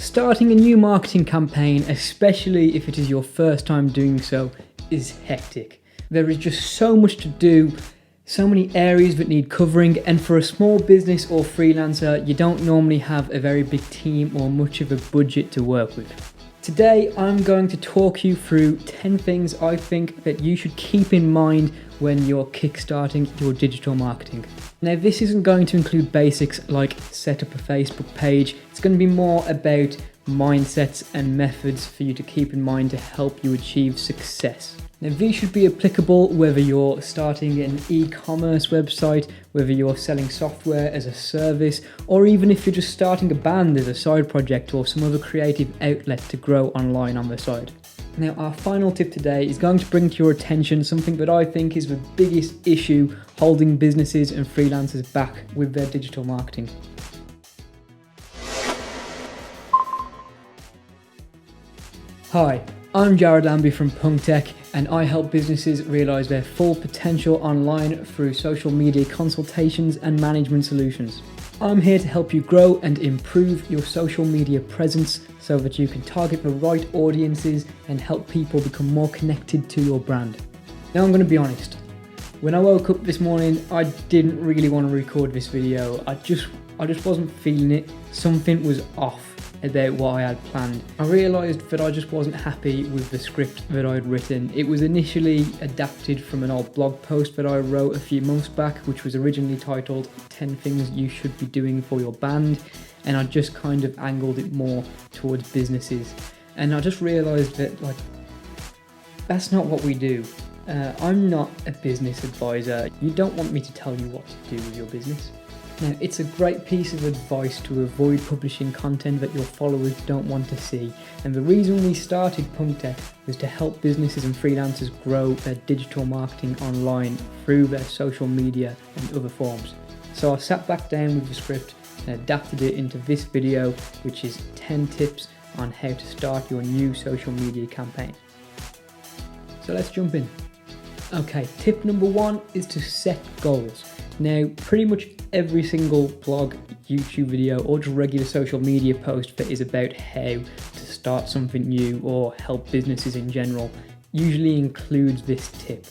Starting a new marketing campaign, especially if it is your first time doing so, is hectic. There is just so much to do, so many areas that need covering, and for a small business or freelancer, you don't normally have a very big team or much of a budget to work with. Today, I'm going to talk you through 10 things I think that you should keep in mind when you're kickstarting your digital marketing. Now, this isn't going to include basics like set up a Facebook page. It's going to be more about mindsets and methods for you to keep in mind to help you achieve success. Now, these should be applicable whether you're starting an e-commerce website, whether you're selling software as a service, or even if you're just starting a band as a side project or some other creative outlet to grow online on the side. Now, our final tip today is going to bring to your attention something that I think is the biggest issue holding businesses and freelancers back with their digital marketing. Hi, I'm Jared Lambie from Punktech, and I help businesses realize their full potential online through social media consultations and management solutions. I'm here to help you grow and improve your social media presence so that you can target the right audiences and help people become more connected to your brand. Now, I'm going to be honest. When I woke up this morning, I didn't really want to record this video. I just wasn't feeling it. Something was off about what I had planned. I realised that I just wasn't happy with the script that I'd written. It was initially adapted from an old blog post that I wrote a few months back, which was originally titled 10 Things You Should Be Doing for Your Band, and I just kind of angled it more towards businesses. And I just realised that, that's not what we do. I'm not a business advisor. You don't want me to tell you what to do with your business. Now, it's a great piece of advice to avoid publishing content that your followers don't want to see, and the reason we started Punktech was to help businesses and freelancers grow their digital marketing online through their social media and other forms. So I sat back down with the script and adapted it into this video, which is 10 tips on how to start your new social media campaign. So let's jump in. Okay, tip number 1 is to set goals. Now, pretty much every single blog, YouTube video, or just regular social media post that is about how to start something new or help businesses in general usually includes this tip.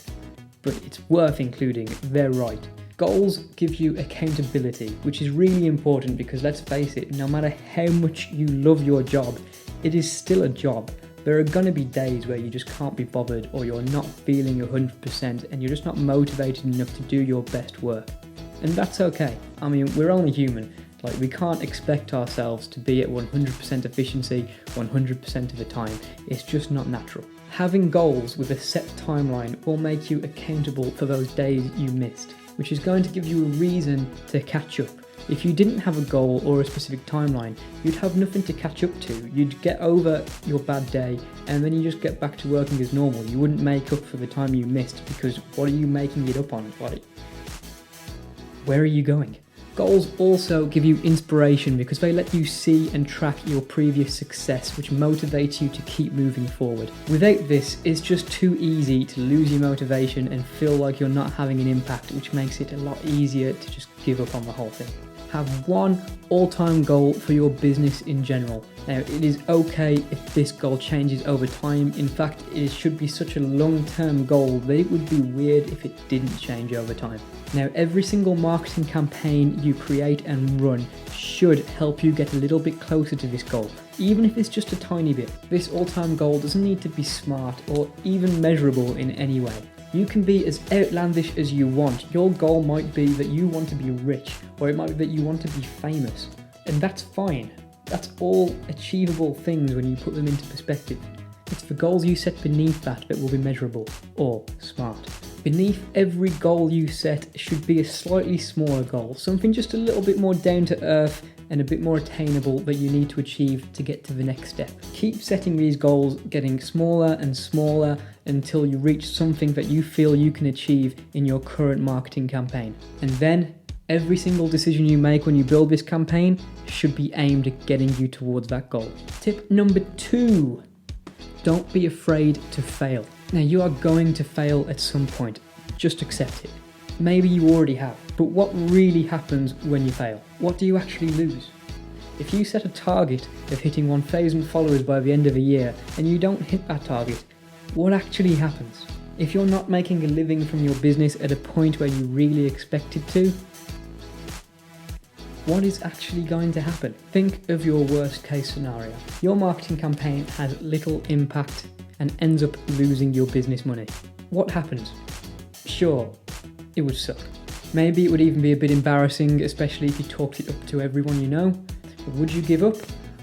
But it's worth including, they're right. Goals give you accountability, which is really important because let's face it, no matter how much you love your job, it is still a job. There are going to be days where you just can't be bothered or you're not feeling 100% and you're just not motivated enough to do your best work. And that's okay. I mean, we're only human. We can't expect ourselves to be at 100% efficiency 100% of the time. It's just not natural. Having goals with a set timeline will make you accountable for those days you missed, which is going to give you a reason to catch up. If you didn't have a goal or a specific timeline, you'd have nothing to catch up to. You'd get over your bad day and then you just get back to working as normal. You wouldn't make up for the time you missed because what are you making it up on? Where are you going? Goals also give you inspiration because they let you see and track your previous success, which motivates you to keep moving forward. Without this, it's just too easy to lose your motivation and feel like you're not having an impact, which makes it a lot easier to just give up on the whole thing. Have one all-time goal for your business in general. Now, it is okay if this goal changes over time. In fact, it should be such a long-term goal that it would be weird if it didn't change over time. Now, every single marketing campaign you create and run should help you get a little bit closer to this goal, even if it's just a tiny bit. This all-time goal doesn't need to be smart or even measurable in any way. You can be as outlandish as you want. Your goal might be that you want to be rich, or it might be that you want to be famous. And that's fine. That's all achievable things when you put them into perspective. It's the goals you set beneath that will be measurable or smart. Beneath every goal you set should be a slightly smaller goal, something just a little bit more down to earth and a bit more attainable that you need to achieve to get to the next step. Keep setting these goals, getting smaller and smaller until you reach something that you feel you can achieve in your current marketing campaign. And then every single decision you make when you build this campaign should be aimed at getting you towards that goal. Tip number 2, don't be afraid to fail. Now, you are going to fail at some point. Just accept it. Maybe you already have, but what really happens when you fail? What do you actually lose? If you set a target of hitting 1,000 followers by the end of a year and you don't hit that target, what actually happens? If you're not making a living from your business at a point where you really expected to, what is actually going to happen? Think of your worst case scenario. Your marketing campaign has little impact and ends up losing your business money. What happens? Sure, it would suck. Maybe it would even be a bit embarrassing, especially if you talked it up to everyone you know. But would you give up?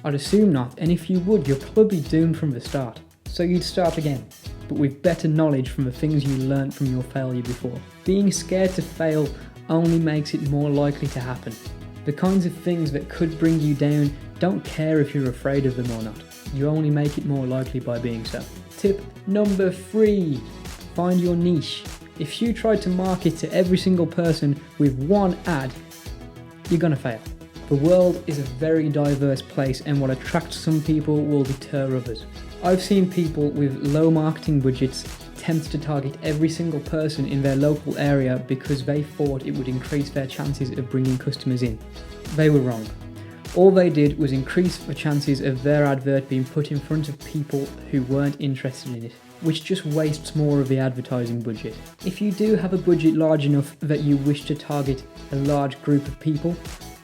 I'd assume not, and if you would, you're probably doomed from the start. So you'd start again, but with better knowledge from the things you learned from your failure before. Being scared to fail only makes it more likely to happen. The kinds of things that could bring you down don't care if you're afraid of them or not. You only make it more likely by being so. Tip number 3, find your niche. If you try to market to every single person with one ad, you're gonna fail. The world is a very diverse place, and what attracts some people will deter others. I've seen people with low marketing budgets attempt to target every single person in their local area because they thought it would increase their chances of bringing customers in. They were wrong. All they did was increase the chances of their advert being put in front of people who weren't interested in it, which just wastes more of the advertising budget. If you do have a budget large enough that you wish to target a large group of people,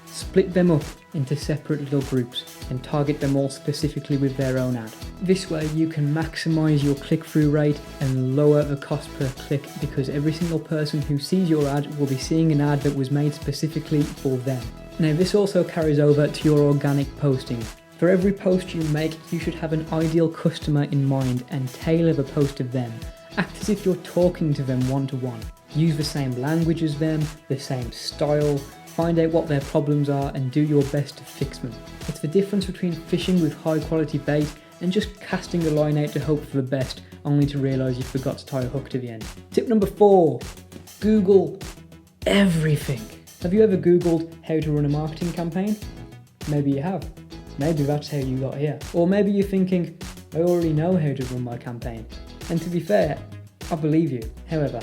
split them up into separate little groups and target them all specifically with their own ad. This way you can maximize your click-through rate and lower the cost per click, because every single person who sees your ad will be seeing an ad that was made specifically for them. Now this also carries over to your organic posting. For every post you make, you should have an ideal customer in mind and tailor the post to them. Act as if you're talking to them one-to-one. Use the same language as them, the same style. Find out what their problems are and do your best to fix them. It's the difference between fishing with high quality bait and just casting a line out to hope for the best, only to realise you forgot to tie a hook to the end. Tip number 4, Google everything. Have you ever Googled how to run a marketing campaign? Maybe you have. Maybe that's how you got here. Or maybe you're thinking, I already know how to run my campaign. And to be fair, I believe you. However,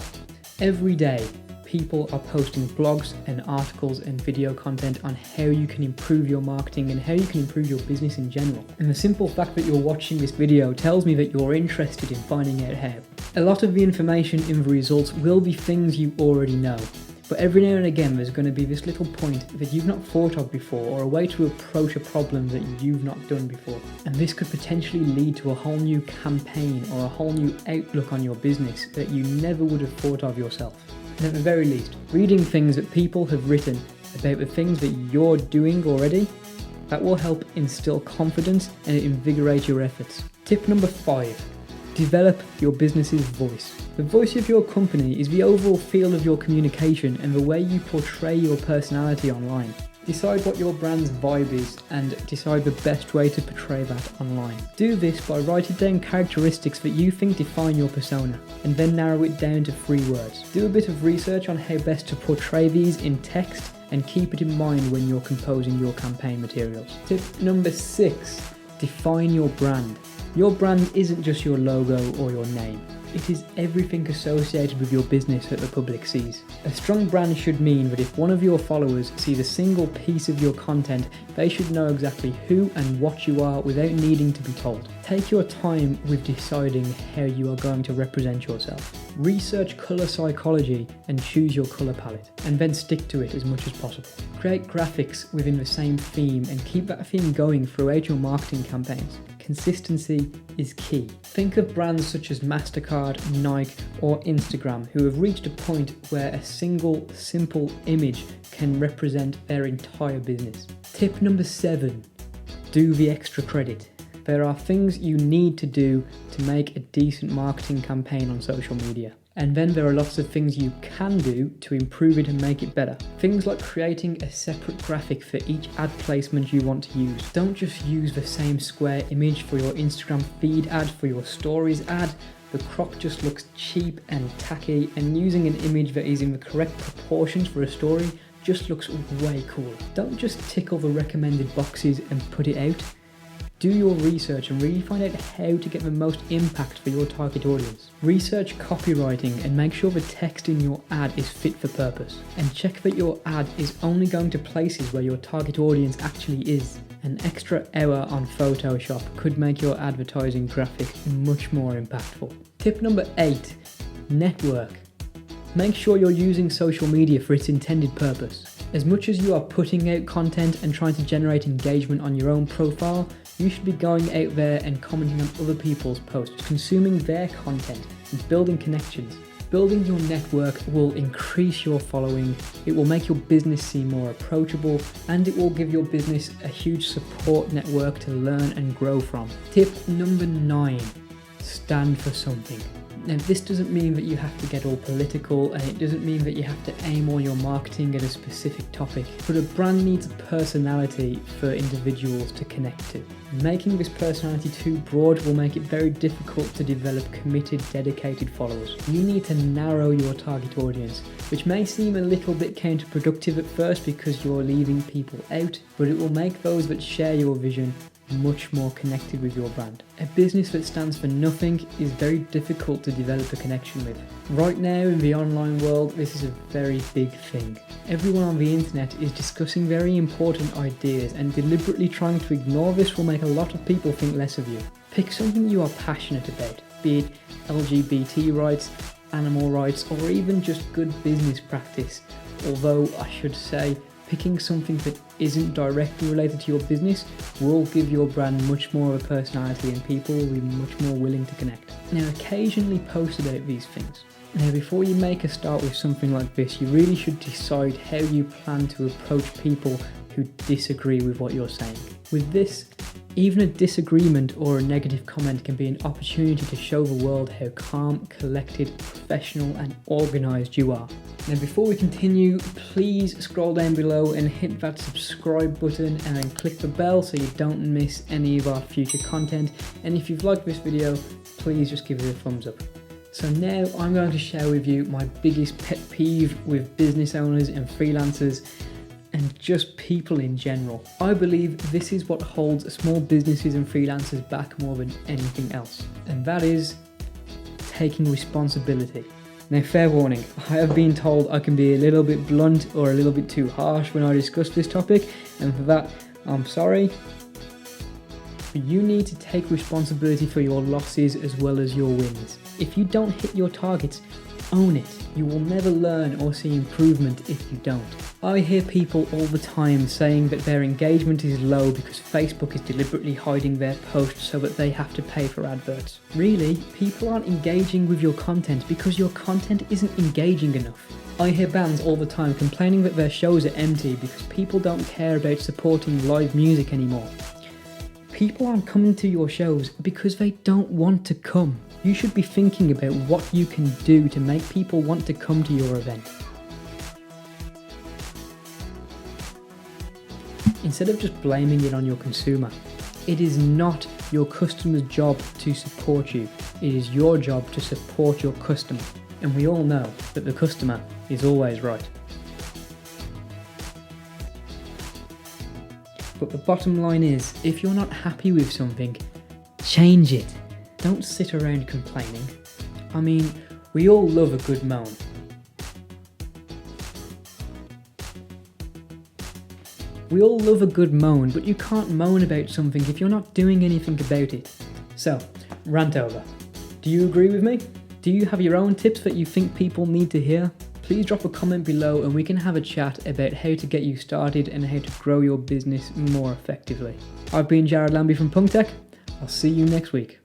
every day, people are posting blogs and articles and video content on how you can improve your marketing and how you can improve your business in general. And the simple fact that you're watching this video tells me that you're interested in finding out how. A lot of the information in the results will be things you already know, but every now and again there's going to be this little point that you've not thought of before, or a way to approach a problem that you've not done before. And this could potentially lead to a whole new campaign or a whole new outlook on your business that you never would have thought of yourself. And at the very least, reading things that people have written about the things that you're doing already, that will help instill confidence and invigorate your efforts. Tip number 5, develop your business's voice. The voice of your company is the overall feel of your communication and the way you portray your personality online. Decide what your brand's vibe is and decide the best way to portray that online. Do this by writing down characteristics that you think define your persona, and then narrow it down to 3 words. Do a bit of research on how best to portray these in text and keep it in mind when you're composing your campaign materials. Tip number 6, define your brand. Your brand isn't just your logo or your name. It is everything associated with your business that the public sees. A strong brand should mean that if one of your followers sees a single piece of your content, they should know exactly who and what you are without needing to be told. Take your time with deciding how you are going to represent yourself. Research colour psychology and choose your colour palette, and then stick to it as much as possible. Create graphics within the same theme and keep that theme going throughout your marketing campaigns. Consistency is key. Think of brands such as MasterCard, Nike, or Instagram who have reached a point where a single, simple image can represent their entire business. Tip number 7, do the extra credit. There are things you need to do to make a decent marketing campaign on social media. And then there are lots of things you can do to improve it and make it better. Things like creating a separate graphic for each ad placement you want to use. Don't just use the same square image for your Instagram feed ad, for your stories ad. The crop just looks cheap and tacky, and using an image that is in the correct proportions for a story just looks way cooler. Don't just tick all the recommended boxes and put it out. Do your research and really find out how to get the most impact for your target audience. Research copywriting and make sure the text in your ad is fit for purpose. And check that your ad is only going to places where your target audience actually is. An extra hour on Photoshop could make your advertising graphic much more impactful. Tip number 8, network. Make sure you're using social media for its intended purpose. As much as you are putting out content and trying to generate engagement on your own profile, you should be going out there and commenting on other people's posts, consuming their content, and building connections. Building your network will increase your following, it will make your business seem more approachable, and it will give your business a huge support network to learn and grow from. Tip number 9, stand for something. Now, this doesn't mean that you have to get all political, and it doesn't mean that you have to aim all your marketing at a specific topic, but a brand needs a personality for individuals to connect to. Making this personality too broad will make it very difficult to develop committed, dedicated followers. You need to narrow your target audience, which may seem a little bit counterproductive at first because you're leaving people out, but it will make those that share your vision much more connected with your brand. A business that stands for nothing is very difficult to develop a connection with. Right now in the online world, this is a very big thing. Everyone on the internet is discussing very important ideas, and deliberately trying to ignore this will make a lot of people think less of you. Pick something you are passionate about, be it LGBT rights, animal rights, or even just good business practice. Although I should say, picking something that isn't directly related to your business will give your brand much more of a personality, and people will be much more willing to connect. Now, occasionally post about these things. Now, before you make a start with something like this, you really should decide how you plan to approach people who disagree with what you're saying. With this, even a disagreement or a negative comment can be an opportunity to show the world how calm, collected, professional and organised you are. Now, before we continue, please scroll down below and hit that subscribe button, and then click the bell so you don't miss any of our future content. And if you've liked this video, please just give it a thumbs up. So now I'm going to share with you my biggest pet peeve with business owners and freelancers, and just people in general. I believe this is what holds small businesses and freelancers back more than anything else, and that is taking responsibility. Now, fair warning, I have been told I can be a little bit blunt or a little bit too harsh when I discuss this topic, and for that, I'm sorry. But you need to take responsibility for your losses as well as your wins. If you don't hit your targets, own it. You will never learn or see improvement if you don't. I hear people all the time saying that their engagement is low because Facebook is deliberately hiding their posts so that they have to pay for adverts. Really, people aren't engaging with your content because your content isn't engaging enough. I hear bands all the time complaining that their shows are empty because people don't care about supporting live music anymore. People aren't coming to your shows because they don't want to come. You should be thinking about what you can do to make people want to come to your event. Instead of just blaming it on your consumer, it is not your customer's job to support you. It is your job to support your customer. And we all know that the customer is always right. But the bottom line is, if you're not happy with something, change it. Don't sit around complaining. I mean, we all love a good moan. We all love a good moan, but you can't moan about something if you're not doing anything about it. So, rant over. Do you agree with me? Do you have your own tips that you think people need to hear? Please drop a comment below and we can have a chat about how to get you started and how to grow your business more effectively. I've been Jared Lambie from Punk Tech. I'll see you next week.